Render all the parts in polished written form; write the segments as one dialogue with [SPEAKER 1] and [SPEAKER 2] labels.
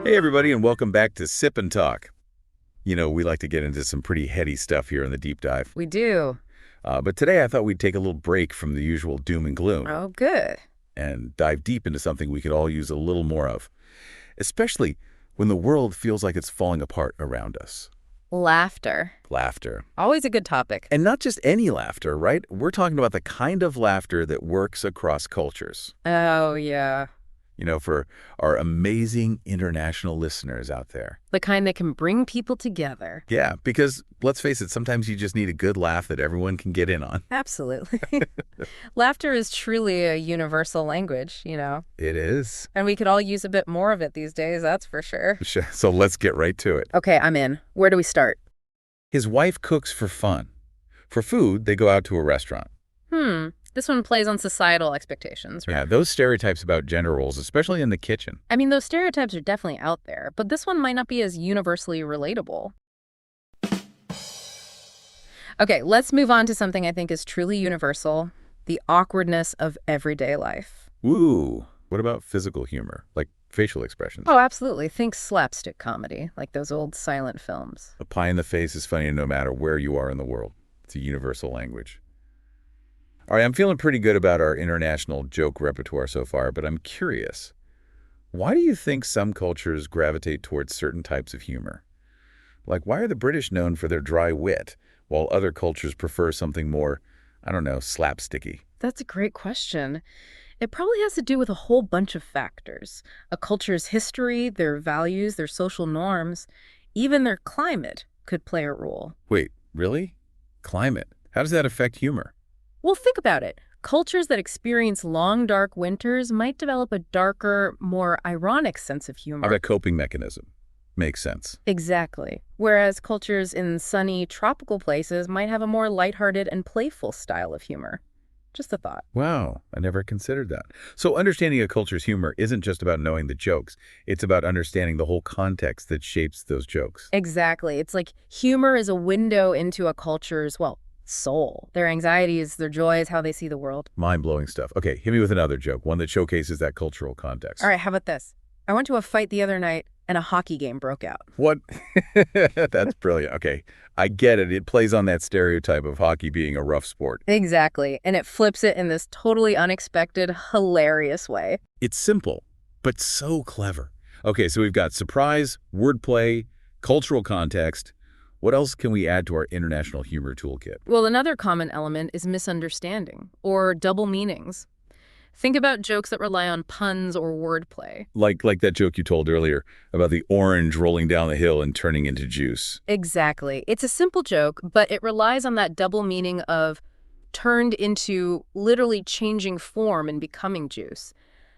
[SPEAKER 1] Hey, everybody, and welcome back to Sip and Talk. You know, we like to get into some pretty heady stuff here in the deep dive.
[SPEAKER 2] We do.
[SPEAKER 1] But today I thought we'd take a little break from the usual doom and gloom.
[SPEAKER 2] Oh, good.
[SPEAKER 1] And dive deep into something we could all use a little more of, especially when the world feels like it's falling apart around us.
[SPEAKER 2] Laughter.
[SPEAKER 1] Laughter.
[SPEAKER 2] Always a good topic.
[SPEAKER 1] And not just any laughter, right? We're talking about the kind of laughter that works across cultures.
[SPEAKER 2] Oh, yeah.
[SPEAKER 1] You know, for our amazing international listeners out there.
[SPEAKER 2] The kind that can bring people together.
[SPEAKER 1] Yeah, because let's face it, sometimes you just need a good laugh that everyone can get in on.
[SPEAKER 2] Absolutely. Laughter is truly a universal language, you know.
[SPEAKER 1] It is.
[SPEAKER 2] And we could all use a bit more of it these days, that's for sure.
[SPEAKER 1] So let's get right to it.
[SPEAKER 2] Okay, I'm in. Where do we start?
[SPEAKER 1] His wife cooks for fun. For food, they go out to a restaurant.
[SPEAKER 2] This one plays on societal expectations, right?
[SPEAKER 1] Yeah, those stereotypes about gender roles, especially in the kitchen.
[SPEAKER 2] I mean, those stereotypes are definitely out there, but this one might not be as universally relatable. Okay, let's move on to something I think is truly universal, the awkwardness of everyday life.
[SPEAKER 1] Ooh, what about physical humor, like facial expressions?
[SPEAKER 2] Oh, absolutely. Think slapstick comedy, like those old silent films.
[SPEAKER 1] A pie in the face is funny no matter where you are in the world. It's a universal language. All right, I'm feeling pretty good about our international joke repertoire so far, but I'm curious. Why do you think some cultures gravitate towards certain types of humor? Like, why are the British known for their dry wit, while other cultures prefer something more, I don't know, slapsticky?
[SPEAKER 2] That's a great question. It probably has to do with a whole bunch of factors. A culture's history, their values, their social norms, even their climate could play a role.
[SPEAKER 1] Wait, really? Climate? How does that affect humor?
[SPEAKER 2] Well, think about it. Cultures that experience long, dark winters might develop a darker, more ironic sense of humor.
[SPEAKER 1] Of a coping mechanism. Makes sense.
[SPEAKER 2] Exactly. Whereas cultures in sunny, tropical places might have a more lighthearted and playful style of humor. Just a thought.
[SPEAKER 1] Wow, I never considered that. So understanding a culture's humor isn't just about knowing the jokes. It's about understanding the whole context that shapes those jokes.
[SPEAKER 2] Exactly. It's like humor is a window into a culture's, soul. Their anxieties, their joys, how they see the world.
[SPEAKER 1] Mind-blowing stuff. Okay, hit me with another joke, one that showcases that cultural context.
[SPEAKER 2] All right, how about this? I went to a fight the other night and a hockey game broke out.
[SPEAKER 1] What? That's brilliant. Okay, I get it. It plays on that stereotype of hockey being a rough sport.
[SPEAKER 2] Exactly, and it flips it in this totally unexpected, hilarious way.
[SPEAKER 1] It's simple, but so clever. Okay, so we've got surprise, wordplay, cultural context. What else can we add to our international humor toolkit?
[SPEAKER 2] Well, another common element is misunderstanding, or double meanings. Think about jokes that rely on puns or wordplay.
[SPEAKER 1] Like that joke you told earlier about the orange rolling down the hill and turning into juice.
[SPEAKER 2] Exactly. It's a simple joke, but it relies on that double meaning of turned into literally changing form and becoming juice.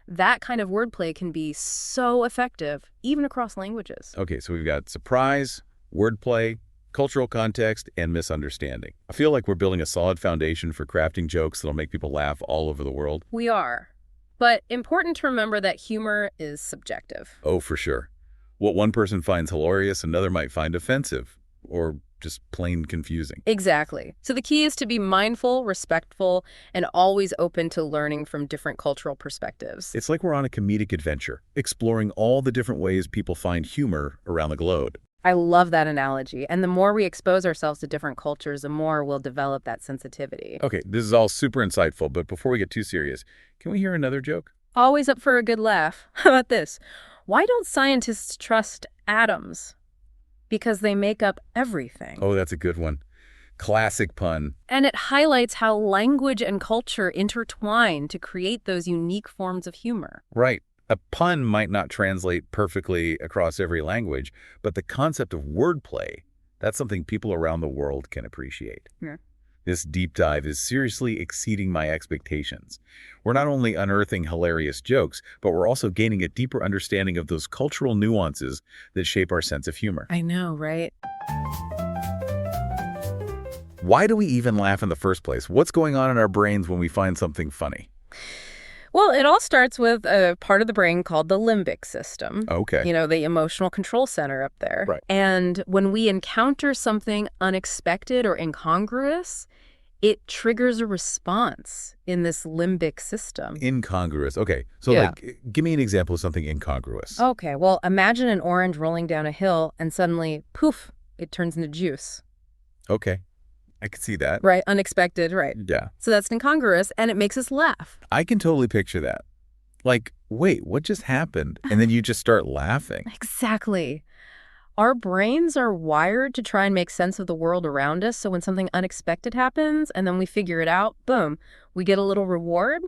[SPEAKER 2] That kind of wordplay can be so effective, even across languages.
[SPEAKER 1] Okay, so we've got surprise, wordplay, cultural context, and misunderstanding. I feel like we're building a solid foundation for crafting jokes that'll make people laugh all over the world.
[SPEAKER 2] We are. But important to remember that humor is subjective.
[SPEAKER 1] Oh, for sure. What one person finds hilarious, another might find offensive, or just plain confusing.
[SPEAKER 2] Exactly. So the key is to be mindful, respectful, and always open to learning from different cultural perspectives.
[SPEAKER 1] It's like we're on a comedic adventure, exploring all the different ways people find humor around the globe.
[SPEAKER 2] I love that analogy. And the more we expose ourselves to different cultures, the more we'll develop that sensitivity.
[SPEAKER 1] Okay, this is all super insightful, but before we get too serious, can we hear another joke?
[SPEAKER 2] Always up for a good laugh. How about this? Why don't scientists trust atoms? Because they make up everything.
[SPEAKER 1] Oh, that's a good one. Classic pun.
[SPEAKER 2] And it highlights how language and culture intertwine to create those unique forms of humor.
[SPEAKER 1] Right. A pun might not translate perfectly across every language, but the concept of wordplay, that's something people around the world can appreciate.
[SPEAKER 2] Yeah.
[SPEAKER 1] This deep dive is seriously exceeding my expectations. We're not only unearthing hilarious jokes, but we're also gaining a deeper understanding of those cultural nuances that shape our sense of humor.
[SPEAKER 2] I know, right?
[SPEAKER 1] Why do we even laugh in the first place? What's going on in our brains when we find something funny?
[SPEAKER 2] Well, it all starts with a part of the brain called the limbic system.
[SPEAKER 1] Okay.
[SPEAKER 2] You know, the emotional control center up there.
[SPEAKER 1] Right.
[SPEAKER 2] And when we encounter something unexpected or incongruous, it triggers a response in this limbic system.
[SPEAKER 1] Incongruous. Okay, so
[SPEAKER 2] Yeah.
[SPEAKER 1] give me an example of something incongruous.
[SPEAKER 2] Okay, well, imagine an orange rolling down a hill and suddenly, poof, it turns into juice.
[SPEAKER 1] Okay, I can see that.
[SPEAKER 2] Right, unexpected, right.
[SPEAKER 1] Yeah.
[SPEAKER 2] So that's incongruous, and it makes us laugh.
[SPEAKER 1] I can totally picture that. Like, wait, what just happened? And then you just start laughing.
[SPEAKER 2] Exactly. Our brains are wired to try and make sense of the world around us, so when something unexpected happens and then we figure it out, boom, we get a little reward,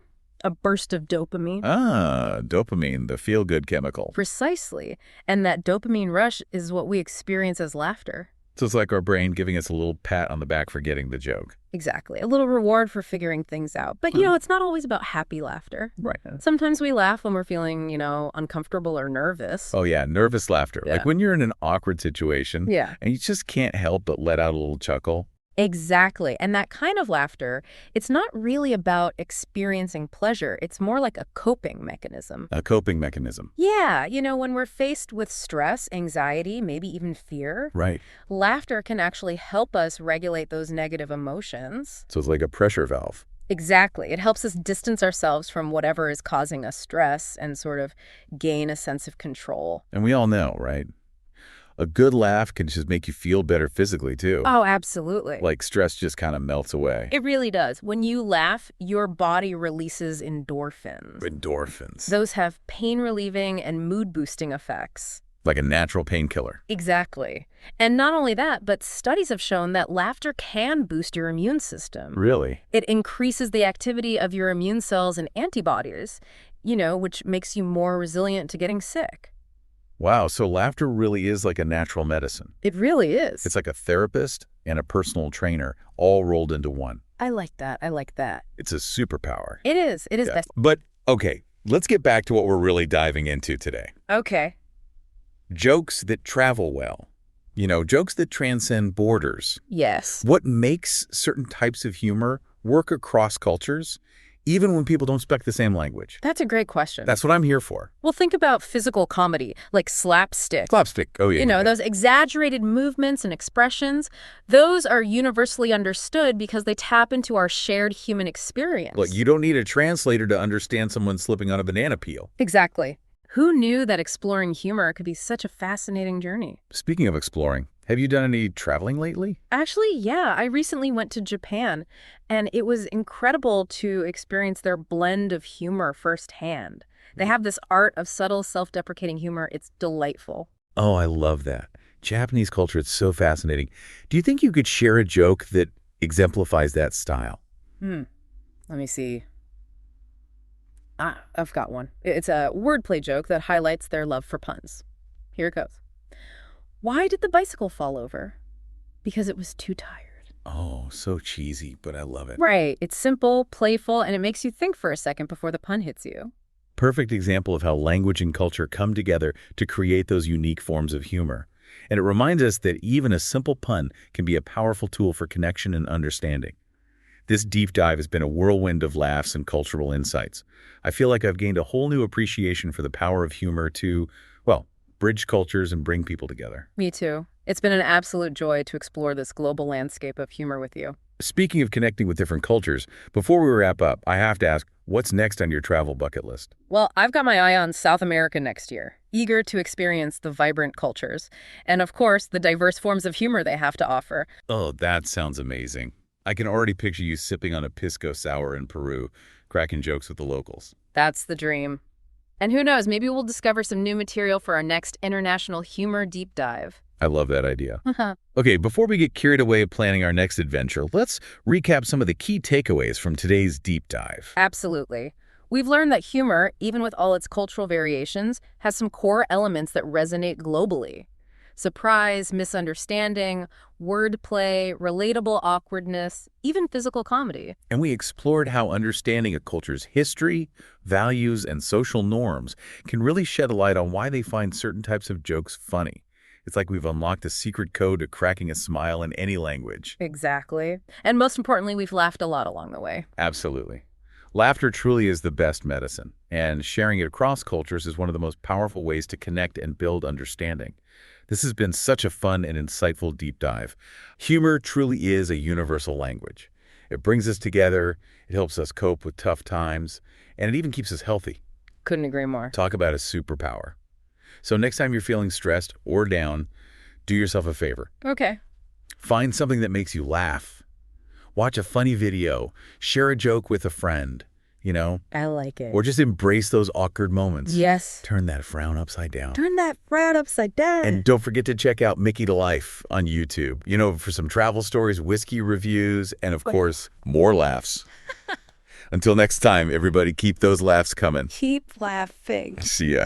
[SPEAKER 2] a burst of dopamine.
[SPEAKER 1] Ah, dopamine, the feel-good chemical.
[SPEAKER 2] Precisely. And that dopamine rush is what we experience as laughter.
[SPEAKER 1] So it's like our brain giving us a little pat on the back for getting the joke.
[SPEAKER 2] Exactly. A little reward for figuring things out. But, it's not always about happy laughter.
[SPEAKER 1] Right.
[SPEAKER 2] Sometimes we laugh when we're feeling, uncomfortable or nervous.
[SPEAKER 1] Oh, yeah, nervous laughter.
[SPEAKER 2] Yeah.
[SPEAKER 1] Like when you're in an awkward situation
[SPEAKER 2] Yeah.
[SPEAKER 1] and you just can't help but let out a little chuckle.
[SPEAKER 2] Exactly. And that kind of laughter, it's not really about experiencing pleasure. It's more like a coping mechanism.
[SPEAKER 1] A coping mechanism.
[SPEAKER 2] Yeah, when we're faced with stress, anxiety, maybe even fear,
[SPEAKER 1] Right.
[SPEAKER 2] laughter can actually help us regulate those negative emotions.
[SPEAKER 1] So it's like a pressure valve.
[SPEAKER 2] Exactly. It helps us distance ourselves from whatever is causing us stress and sort of gain a sense of control.
[SPEAKER 1] And we all know, right? A good laugh can just make you feel better physically, too.
[SPEAKER 2] Oh, absolutely.
[SPEAKER 1] Like stress just kind of melts away.
[SPEAKER 2] It really does. When you laugh, your body releases endorphins.
[SPEAKER 1] Endorphins.
[SPEAKER 2] Those have pain-relieving and mood-boosting effects.
[SPEAKER 1] Like a natural painkiller.
[SPEAKER 2] Exactly. And not only that, but studies have shown that laughter can boost your immune system.
[SPEAKER 1] Really?
[SPEAKER 2] It increases the activity of your immune cells and antibodies, which makes you more resilient to getting sick.
[SPEAKER 1] Wow, so laughter really is like a natural medicine.
[SPEAKER 2] It really is.
[SPEAKER 1] It's like a therapist and a personal trainer all rolled into one.
[SPEAKER 2] I like that. I like that.
[SPEAKER 1] It's a superpower.
[SPEAKER 2] It is. It is
[SPEAKER 1] Yeah.
[SPEAKER 2] best.
[SPEAKER 1] But, okay, let's get back to what we're really diving into today.
[SPEAKER 2] Okay.
[SPEAKER 1] Jokes that travel well. Jokes that transcend borders.
[SPEAKER 2] Yes.
[SPEAKER 1] What makes certain types of humor work across cultures, even when people don't speak the same language?
[SPEAKER 2] That's a great question.
[SPEAKER 1] That's what I'm here for.
[SPEAKER 2] Well, think about physical comedy, like slapstick.
[SPEAKER 1] Slapstick. Oh, yeah.
[SPEAKER 2] Those exaggerated movements and expressions, those are universally understood because they tap into our shared human experience.
[SPEAKER 1] Look, you don't need a translator to understand someone slipping on a banana peel.
[SPEAKER 2] Exactly. Who knew that exploring humor could be such a fascinating journey?
[SPEAKER 1] Speaking of exploring, have you done any traveling lately?
[SPEAKER 2] Actually, yeah. I recently went to Japan, and it was incredible to experience their blend of humor firsthand. They have this art of subtle, self-deprecating humor. It's delightful.
[SPEAKER 1] Oh, I love that. Japanese culture, it's so fascinating. Do you think you could share a joke that exemplifies that style?
[SPEAKER 2] Let me see. I've got one. It's a wordplay joke that highlights their love for puns. Here it goes. Why did the bicycle fall over? Because it was too tired.
[SPEAKER 1] Oh, so cheesy, but I love it.
[SPEAKER 2] Right. It's simple, playful, and it makes you think for a second before the pun hits you.
[SPEAKER 1] Perfect example of how language and culture come together to create those unique forms of humor. And it reminds us that even a simple pun can be a powerful tool for connection and understanding. This deep dive has been a whirlwind of laughs and cultural insights. I feel like I've gained a whole new appreciation for the power of humor to, bridge cultures and bring people together.
[SPEAKER 2] Me too. It's been an absolute joy to explore this global landscape of humor with you.
[SPEAKER 1] Speaking of connecting with different cultures, before we wrap up, I have to ask, what's next on your travel bucket list?
[SPEAKER 2] Well, I've got my eye on South America next year, eager to experience the vibrant cultures and, of course, the diverse forms of humor they have to offer.
[SPEAKER 1] Oh, that sounds amazing. I can already picture you sipping on a pisco sour in Peru, cracking jokes with the locals.
[SPEAKER 2] That's the dream. And who knows, maybe we'll discover some new material for our next international humor deep dive.
[SPEAKER 1] I love that idea. Okay, before we get carried away planning our next adventure, let's recap some of the key takeaways from today's deep dive.
[SPEAKER 2] Absolutely. We've learned that humor, even with all its cultural variations, has some core elements that resonate globally. Surprise, misunderstanding, wordplay, relatable awkwardness, even physical comedy.
[SPEAKER 1] And we explored how understanding a culture's history, values, and social norms can really shed a light on why they find certain types of jokes funny. It's like we've unlocked a secret code to cracking a smile in any language.
[SPEAKER 2] Exactly. And most importantly, we've laughed a lot along the way.
[SPEAKER 1] Absolutely. Laughter truly is the best medicine, and sharing it across cultures is one of the most powerful ways to connect and build understanding. This has been such a fun and insightful deep dive. Humor truly is a universal language, It brings us together, it helps us cope with tough times, and it even keeps us healthy.
[SPEAKER 2] Couldn't agree more.
[SPEAKER 1] Talk about a superpower. So next time you're feeling stressed or down, do yourself a favor.
[SPEAKER 2] Okay.
[SPEAKER 1] Find something that makes you laugh. Watch a funny video. Share a joke with a friend, you know?
[SPEAKER 2] I like it.
[SPEAKER 1] Or just embrace those awkward moments.
[SPEAKER 2] Yes.
[SPEAKER 1] Turn that frown upside down.
[SPEAKER 2] Turn that frown upside down.
[SPEAKER 1] And don't forget to check out Mickytolife on YouTube, you know, for some travel stories, whiskey reviews, and of course, more laughs. Until next time, everybody, keep those laughs coming.
[SPEAKER 2] Keep laughing.
[SPEAKER 1] See ya.